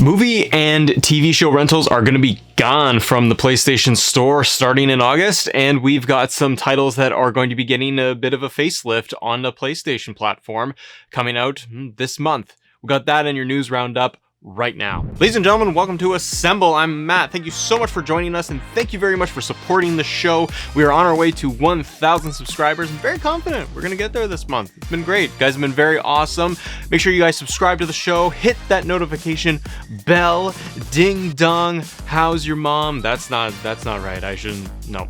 Movie and TV show rentals are going to be gone from the PlayStation Store starting in August, and we've got some titles that are going to be getting a bit of a facelift on the PlayStation platform coming out this month. We got that in your news roundup right now. Ladies and gentlemen, welcome to Assemble. I'm Matt. Thank you so much for joining us, and thank you very much for supporting the show. We are on our way to 1,000 subscribers. I'm very confident we're gonna get there this month. It's been great. You guys have been very awesome. Make sure you guys subscribe to the show, hit that notification bell, ding dong. How's your mom? That's not right. I shouldn't. No.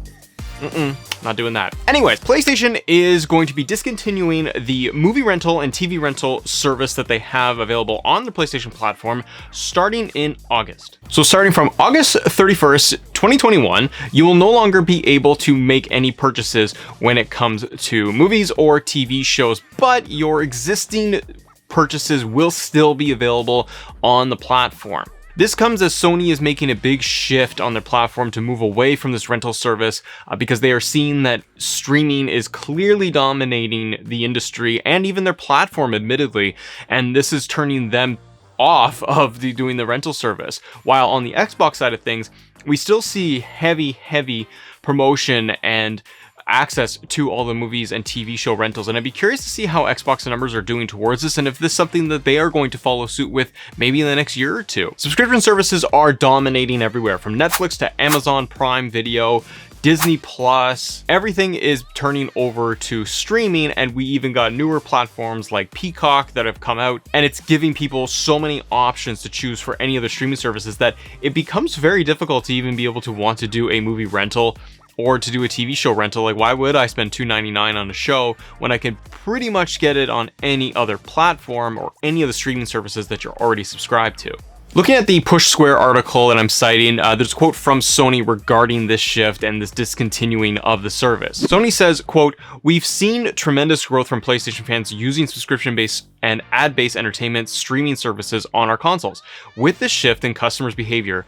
Not doing that. Anyways, PlayStation is going to be discontinuing the movie rental and TV rental service that they have available on the PlayStation platform starting in August. So starting from August 31st, 2021, you will no longer be able to make any purchases when it comes to movies or TV shows, but your existing purchases will still be available on the platform. This comes as Sony is making a big shift on their platform to move away from this rental service because they are seeing that streaming is clearly dominating the industry and even their platform, admittedly, and this is turning them off of doing the rental service. While on the Xbox side of things, we still see heavy promotion and access to all the movies and TV show rentals, and I'd be curious to see how Xbox numbers are doing towards this, and if this is something that they are going to follow suit with maybe in the next year or two. Subscription services are dominating everywhere, from Netflix to Amazon Prime Video, Disney Plus. Everything is turning over to streaming, and we even got newer platforms like Peacock that have come out, and it's giving people so many options to choose for any of the streaming services that it becomes very difficult to even be able to want to do a movie rental or to do a TV show rental. Like, why would I spend $2.99 on a show when I can pretty much get it on any other platform or any of the streaming services that you're already subscribed to? Looking at the Push Square article that I'm citing, there's a quote from Sony regarding this shift and this discontinuing of the service. Sony says, quote, "We've seen tremendous growth from PlayStation fans using subscription-based and ad-based entertainment streaming services on our consoles. With this shift in customers' behavior,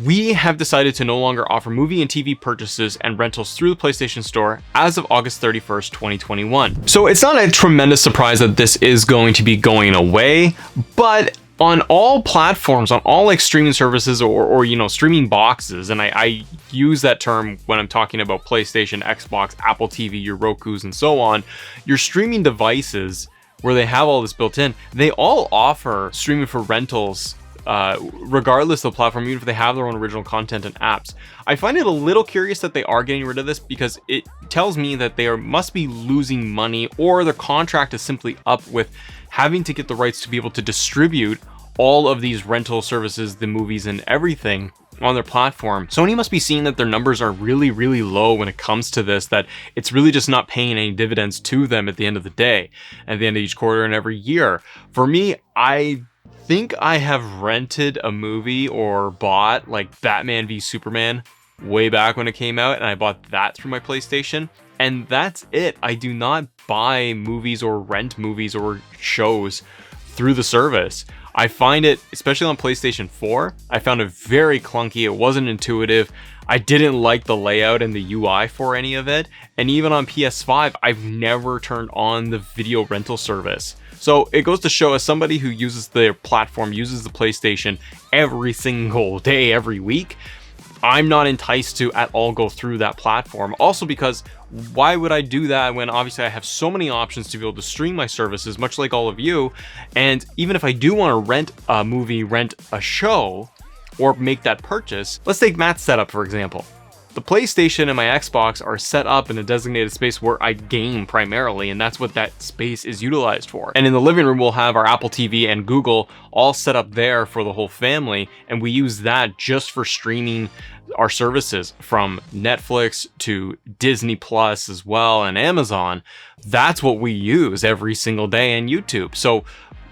we have decided to no longer offer movie and TV purchases and rentals through the PlayStation Store as of August 31st, 2021. So it's not a tremendous surprise that this is going to be going away, but on all platforms, on all like streaming services or you know, streaming boxes, and I use that term when I'm talking about PlayStation, Xbox, Apple TV, your Rokus, and so on, your streaming devices where they have all this built in, they all offer streaming for rentals regardless of the platform, even if they have their own original content and apps. I find it a little curious that they are getting rid of this because it tells me that they must be losing money, or their contract is simply up with having to get the rights to be able to distribute all of these rental services, the movies and everything on their platform. Sony must be seeing that their numbers are really low when it comes to this, that it's really just not paying any dividends to them at the end of the day, at the end of each quarter and every year. For me, I think I have rented a movie or bought like Batman v Superman way back when it came out, and I bought that through my PlayStation, and that's it. I do not buy movies or rent movies or shows through the service. I find it, especially on PlayStation 4, I found it very clunky. It wasn't intuitive. I didn't like the layout and the UI for any of it. And even on PS5, I've never turned on the video rental service. So it goes to show, as somebody who uses their platform, uses the PlayStation every single day, every week, I'm not enticed to at all go through that platform. Also because why would I do that when obviously I have so many options to be able to stream my services, much like all of you. And even if I do want to rent a movie, rent a show, or make that purchase, let's take Matt's setup, for example. The PlayStation and my Xbox are set up in a designated space where I game primarily, and that's what that space is utilized for. And in the living room, we'll have our Apple TV and Google all set up there for the whole family, and we use that just for streaming our services, from Netflix to Disney Plus as well, and Amazon. That's what we use every single day, and YouTube. So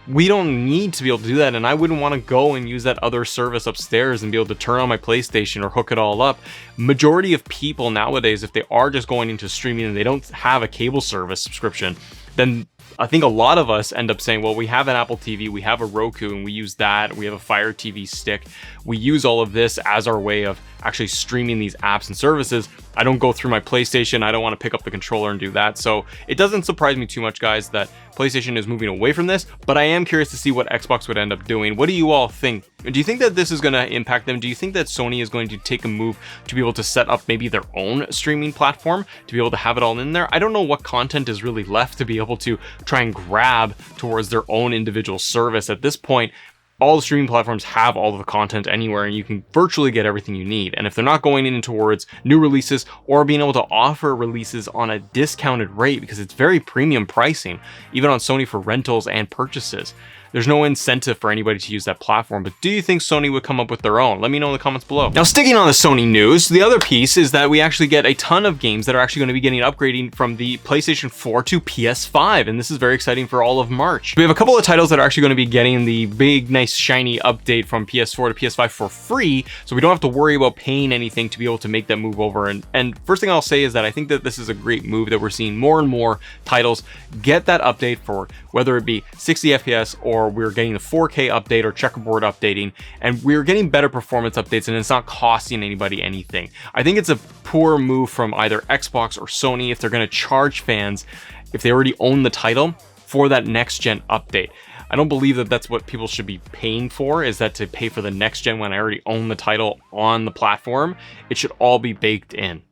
we don't need to be able to do that, and I wouldn't want to go and use that other service upstairs and be able to turn on my PlayStation or hook it all up. Majority of people nowadays, if they are just going into streaming and they don't have a cable service subscription, then I think a lot of us end up saying, well, we have an Apple TV, we have a Roku, and we use that. We have a Fire TV stick. We use all of this as our way of actually streaming these apps and services. I don't go through my PlayStation. I don't want to pick up the controller and do that. So it doesn't surprise me too much, guys, that PlayStation is moving away from this, but I am curious to see what Xbox would end up doing. What do you all think? Do you think that this is going to impact them? Do you think that Sony is going to take a move to be able to set up maybe their own streaming platform, to be able to have it all in there? I don't know what content is really left to be able to try and grab towards their own individual service. At this point, all the streaming platforms have all of the content anywhere, and you can virtually get everything you need. And if they're not going in towards new releases or being able to offer releases on a discounted rate, because it's very premium pricing, even on Sony for rentals and purchases, there's no incentive for anybody to use that platform. But do you think Sony would come up with their own? Let me know in the comments below. Now, sticking on the Sony news, the other piece is that we actually get a ton of games that are actually going to be getting upgrading from the PlayStation 4 to PS5, and this is very exciting for all of March. We have a couple of titles that are actually going to be getting the big, nice, shiny update from PS4 to PS5 for free, so we don't have to worry about paying anything to be able to make that move over. And first thing I'll say is that I think that this is a great move, that we're seeing more and more titles get that update for whether it be 60 FPS or we're getting the 4K update or checkerboard updating, and we're getting better performance updates, and it's not costing anybody anything. I think it's a poor move from either Xbox or Sony if they're going to charge fans, if they already own the title, for that next gen update. I don't believe that that's what people should be paying for, is that to pay for the next gen when I already own the title on the platform. It should all be baked in.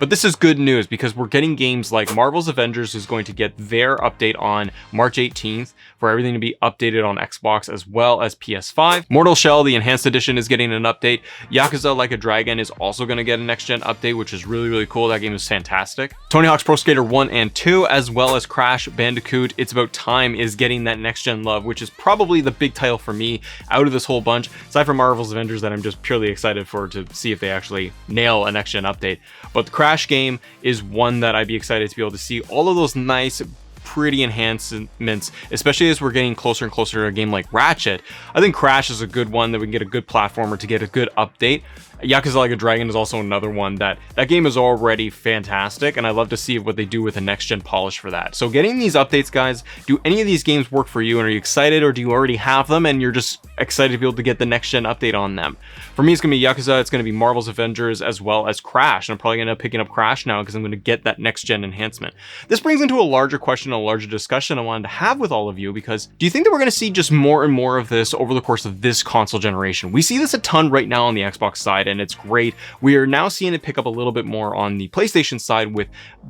But this is good news, because we're getting games like Marvel's Avengers is going to get their update on March 18th for everything to be updated on Xbox as well as PS5. Mortal Shell, the Enhanced Edition, is getting an update. Yakuza Like a Dragon is also going to get a next-gen update, which is really, really cool. That game is fantastic. Tony Hawk's Pro Skater 1 and 2, as well as Crash Bandicoot It's About Time, is getting that next-gen love, which is probably the big title for me out of this whole bunch, aside from Marvel's Avengers, that I'm just purely excited for, to see if they actually nail a next-gen update. But the Crash game is one that I'd be excited to be able to see all of those nice, pretty enhancements, especially as we're getting closer and closer to a game like Ratchet. I think Crash is a good one that we can get a good platformer to get a good update. Yakuza Like a Dragon is also another one that game is already fantastic, and I love to see what they do with a next-gen polish for that. So getting these updates, guys, do any of these games work for you, and are you excited, or do you already have them and you're just excited to be able to get the next-gen update on them? For me, it's going to be Yakuza, it's going to be Marvel's Avengers, as well as Crash, and I'm probably going to end up picking up Crash now because I'm going to get that next-gen enhancement. This brings into a larger question, a larger discussion I wanted to have with all of you, because do you think that we're going to see just more and more of this over the course of this console generation? We see this a ton right now on the Xbox side, and it's great. We are now seeing it pick up a little bit more on the PlayStation side with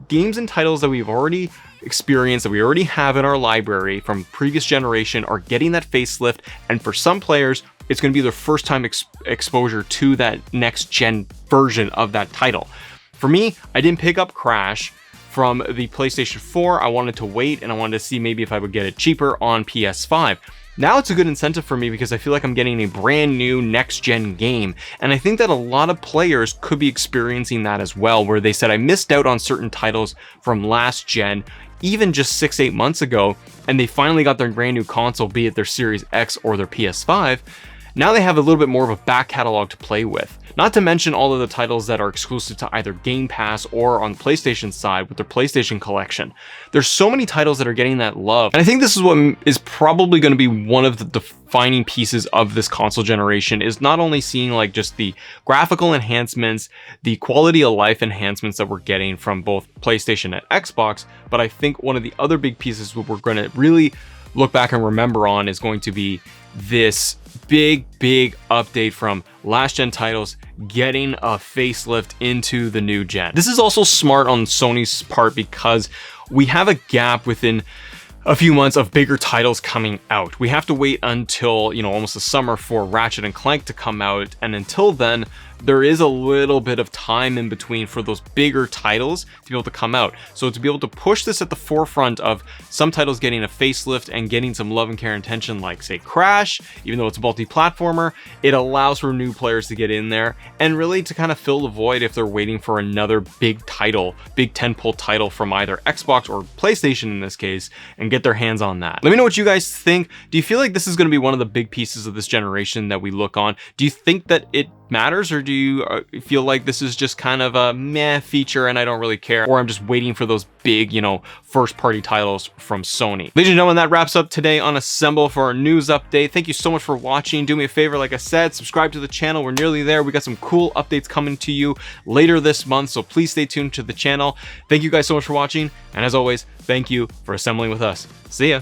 games and titles that we've already experienced, that we already have in our library from previous generation, are getting that facelift, and for some players it's going to be their first time exposure to that next gen version of that title. For me, I didn't pick up Crash from the PlayStation 4. I wanted to wait, and I wanted to see maybe if I would get it cheaper on PS5. Now it's a good incentive for me because I feel like I'm getting a brand new next-gen game, and I think that a lot of players could be experiencing that as well, where they said, I missed out on certain titles from last gen, even just 6-8 months ago, and they finally got their brand new console, be it their Series X or their PS5. Now they have a little bit more of a back catalog to play with. Not to mention all of the titles that are exclusive to either Game Pass or on the PlayStation side with their PlayStation collection. There's so many titles that are getting that love. And I think this is what is probably going to be one of the defining pieces of this console generation, is not only seeing like just the graphical enhancements, the quality of life enhancements that we're getting from both PlayStation and Xbox, but I think one of the other big pieces what we're going to really look back and remember on is going to be this big update from last gen titles getting a facelift into the new gen. This is also smart on Sony's part because we have a gap within a few months of bigger titles coming out. We have to wait until, almost the summer for Ratchet and Clank to come out, and until then, there is a little bit of time in between for those bigger titles to be able to come out. So to be able to push this at the forefront of some titles getting a facelift and getting some love and care and attention, like say Crash, even though it's a multi-platformer, it allows for new players to get in there and really to kind of fill the void if they're waiting for another big title, big tentpole title from either Xbox or PlayStation in this case, and get their hands on that. Let me know what you guys think. Do you feel like this is going to be one of the big pieces of this generation that we look on? Do you think that it matters, or do you feel like this is just kind of a meh feature and I don't really care, or I'm just waiting for those big, you know, first party titles from Sony? Ladies and gentlemen, that wraps up today on Assemble for our news update. Thank you so much for watching. Do me a favor, like I said, subscribe to the channel. We're nearly there. We got some cool updates coming to you later this month, so please stay tuned to the channel. Thank you guys so much for watching, and as always, thank you for assembling with us. See ya.